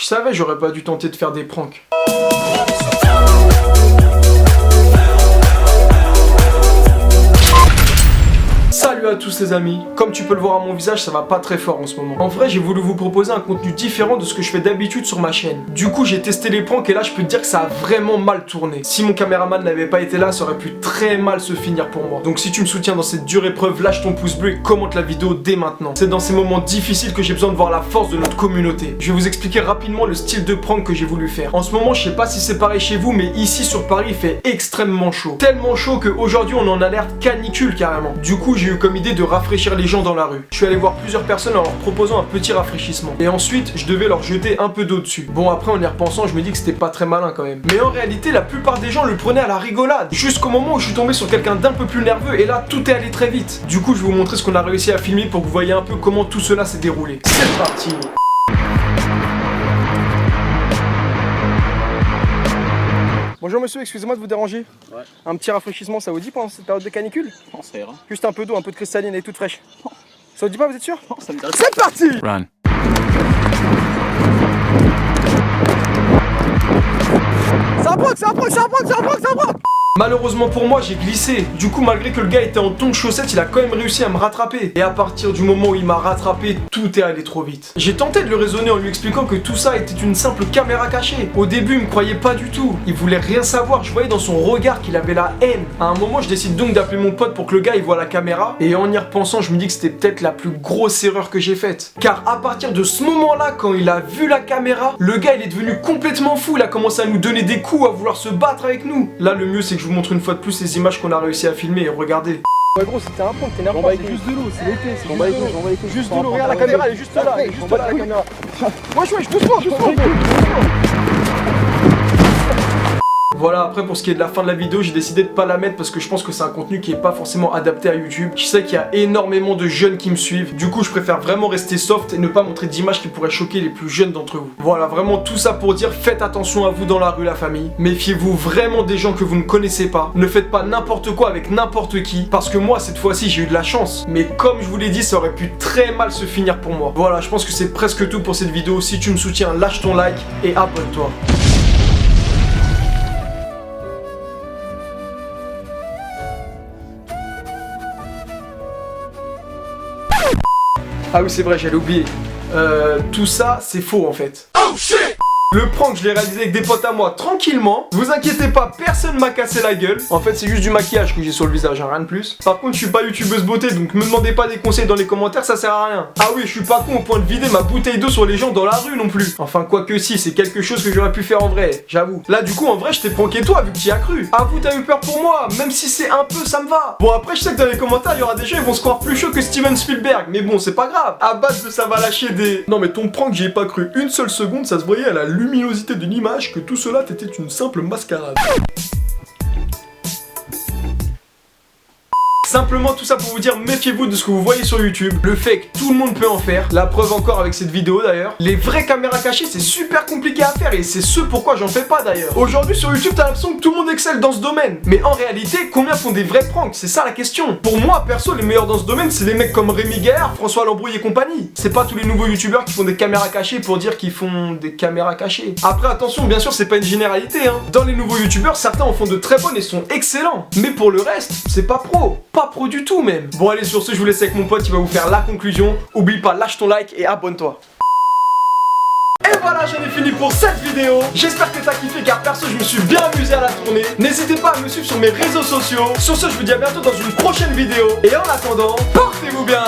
Je savais, j'aurais pas dû tenter de faire des pranks. Salut à tous les amis, comme tu peux le voir à mon visage, ça va pas très fort en ce moment. En vrai, j'ai voulu vous proposer un contenu différent de ce que je fais d'habitude sur ma chaîne. Du coup, j'ai testé les pranks et là, je peux te dire que ça a vraiment mal tourné. Si mon caméraman n'avait pas été là, ça aurait pu très mal se finir pour moi. Donc si tu me soutiens dans cette dure épreuve, lâche ton pouce bleu et commente la vidéo dès maintenant. C'est dans ces moments difficiles que j'ai besoin de voir la force de notre communauté. Je vais vous expliquer rapidement le style de prank que j'ai voulu faire. En ce moment, je sais pas si c'est pareil chez vous, mais ici sur Paris, il fait extrêmement chaud. Tellement chaud qu'aujourd'hui, on est en alerte canicule carrément. Du coup, j'ai eu comme idée de rafraîchir les gens dans la rue. Je suis allé voir plusieurs personnes en leur proposant un petit rafraîchissement. Et ensuite, je devais leur jeter un peu d'eau dessus. Bon, après, en y repensant, je me dis que c'était pas très malin quand même. Mais en réalité, la plupart des gens le prenaient à la rigolade. Jusqu'au moment où je suis tombé sur quelqu'un d'un peu plus nerveux et là, tout est allé très vite. Du coup, je vais vous montrer ce qu'on a réussi à filmer pour que vous voyez un peu comment tout cela s'est déroulé. C'est parti! Bonjour monsieur, excusez-moi de vous déranger. Ouais. Un petit rafraîchissement, ça vous dit pendant cette période de canicule? Non, ça ira. Juste un peu d'eau, un peu de cristalline et toute fraîche. Ça vous dit pas, vous êtes sûr? Non, ça me dirait. C'est parti! Run. C'est un prank, c'est un prank, c'est un prank, c'est un prank, c'est un prank! Malheureusement pour moi, j'ai glissé. Du coup, malgré que le gars était en tongs chaussettes, il a quand même réussi à me rattraper. Et à partir du moment où il m'a rattrapé, tout est allé trop vite. J'ai tenté de le raisonner en lui expliquant que tout ça était une simple caméra cachée. Au début, il me croyait pas du tout. Il voulait rien savoir. Je voyais dans son regard qu'il avait la haine. À un moment, je décide donc d'appeler mon pote pour que le gars il voit la caméra. Et en y repensant, je me dis que c'était peut-être la plus grosse erreur que j'ai faite. Car à partir de ce moment-là, quand il a vu la caméra, le gars il est devenu complètement fou. Il a commencé à nous donner des coups, à vouloir se battre avec nous. Là, le mieux c'est que je vous montre une fois de plus les images qu'on a réussi à filmer et regardez. Ouais gros, c'était un prank, t'es nerveux. Avec juste de l'eau, c'est l'été, c'est Juste de l'eau, regarde la caméra, elle est juste là, elle est juste là la caméra. Wesh, doucement. Voilà, après pour ce qui est de la fin de la vidéo, j'ai décidé de pas la mettre parce que je pense que c'est un contenu qui est pas forcément adapté à YouTube. Je sais qu'il y a énormément de jeunes qui me suivent, du coup je préfère vraiment rester soft et ne pas montrer d'images qui pourraient choquer les plus jeunes d'entre vous. Voilà, vraiment tout ça pour dire faites attention à vous dans la rue la famille. Méfiez-vous vraiment des gens que vous ne connaissez pas. Ne faites pas n'importe quoi avec n'importe qui, parce que moi cette fois-ci j'ai eu de la chance. Mais comme je vous l'ai dit, ça aurait pu très mal se finir pour moi. Voilà, je pense que c'est presque tout pour cette vidéo. Si tu me soutiens, lâche ton like et abonne-toi. Ah oui c'est vrai, j'allais oublier. Tout ça c'est faux en fait. Oh shit! Le prank, je l'ai réalisé avec des potes à moi tranquillement. Vous inquiétez pas, personne m'a cassé la gueule. En fait, c'est juste du maquillage que j'ai sur le visage, hein, rien de plus. Par contre, je suis pas youtubeuse beauté, donc me demandez pas des conseils dans les commentaires, ça sert à rien. Ah oui, je suis pas con au point de vider ma bouteille d'eau sur les gens dans la rue non plus. Enfin, quoique si, c'est quelque chose que j'aurais pu faire en vrai, j'avoue. Là, du coup, en vrai, je t'ai pranké toi, vu que tu y as cru. Avoue, t'as eu peur pour moi, même si c'est un peu, ça me va. Bon, après, je sais que dans les commentaires, il y aura des gens, ils vont se croire plus chaud que Steven Spielberg. Mais bon, c'est pas grave. À base de ça va lâcher des... Non, mais ton prank, j'y ai pas cru une seule seconde, ça se voyait à la luminosité de l'image que tout cela était une simple mascarade. Simplement tout ça pour vous dire, méfiez-vous de ce que vous voyez sur YouTube. Le fait que tout le monde peut en faire. La preuve encore avec cette vidéo d'ailleurs. Les vraies caméras cachées, c'est super compliqué à faire et c'est ce pourquoi j'en fais pas d'ailleurs. Aujourd'hui sur YouTube, t'as l'impression que tout le monde excelle dans ce domaine. Mais en réalité, combien font des vrais pranks? C'est ça la question. Pour moi, perso, les meilleurs dans ce domaine, c'est les mecs comme Rémi Gaillard, François Lambrouille et compagnie. C'est pas tous les nouveaux youtubeurs qui font des caméras cachées pour dire qu'ils font des caméras cachées. Après, attention, bien sûr, c'est pas une généralité, hein. Dans les nouveaux youtubeurs, certains en font de très bonnes et sont excellents. Mais pour le reste, c'est pas pro. Pas pro du tout même. Bon allez, sur ce je vous laisse avec mon pote, il va vous faire la conclusion. Oublie pas, lâche ton like et abonne-toi. Et voilà, j'en ai fini pour cette vidéo. J'espère que t'as kiffé car perso je me suis bien amusé à la tourner. N'hésitez pas à me suivre sur mes réseaux sociaux. Sur ce je vous dis à bientôt dans une prochaine vidéo. Et en attendant, portez-vous bien.